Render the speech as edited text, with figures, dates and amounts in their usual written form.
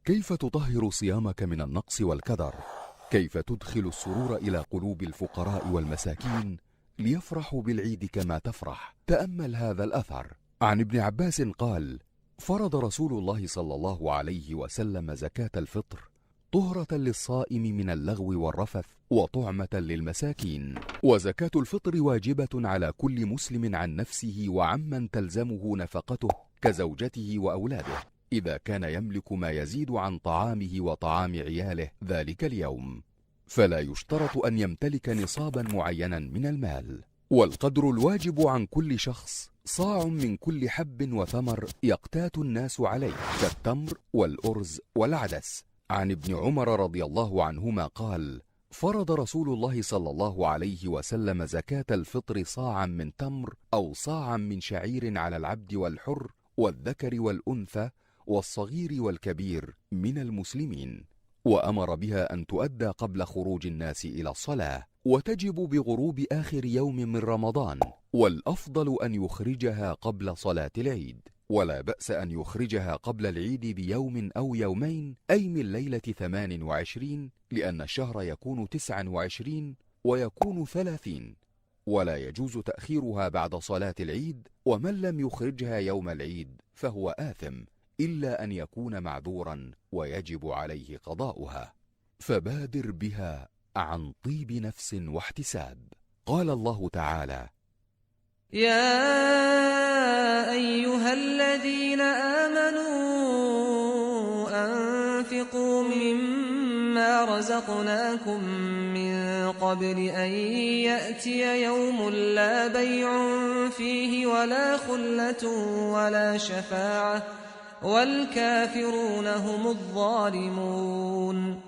كيف تطهر صيامك من النقص والكدر؟ كيف تدخل السرور إلى قلوب الفقراء والمساكين ليفرحوا بالعيد كما تفرح؟ تأمل هذا الأثر. عن ابن عباس قال: فرض رسول الله صلى الله عليه وسلم زكاة الفطر طهرة للصائم من اللغو والرفث وطعمة للمساكين. وزكاة الفطر واجبة على كل مسلم عن نفسه وعمن تلزمه نفقته كزوجته وأولاده، إذا كان يملك ما يزيد عن طعامه وطعام عياله ذلك اليوم، فلا يشترط أن يمتلك نصابا معينا من المال. والقدر الواجب عن كل شخص صاع من كل حب وثمر يقتات الناس عليه، كالتمر والأرز والعدس. عن ابن عمر رضي الله عنهما قال: فرض رسول الله صلى الله عليه وسلم زكاة الفطر صاعا من تمر أو صاعا من شعير على العبد والحر والذكر والأنثى والصغير والكبير من المسلمين، وأمر بها أن تؤدى قبل خروج الناس إلى الصلاة، وتجب بغروب آخر يوم من رمضان، والأفضل أن يخرجها قبل صلاة العيد، ولا بأس أن يخرجها قبل العيد بيوم أو يومين، أي من ليلة 28، لأن الشهر يكون 29 ويكون 30، ولا يجوز تأخيرها بعد صلاة العيد. ومن لم يخرجها يوم العيد فهو آثم، إلا أن يكون معذورا ويجب عليه قضاؤها. فبادر بها عن طيب نفس واحتساب. قال الله تعالى: يا أيها الذين آمنوا أنفقوا مما رزقناكم من قبل أن يأتي يوم لا بيع فيه ولا خلة ولا شفاعة والكافرون هم الظالمون.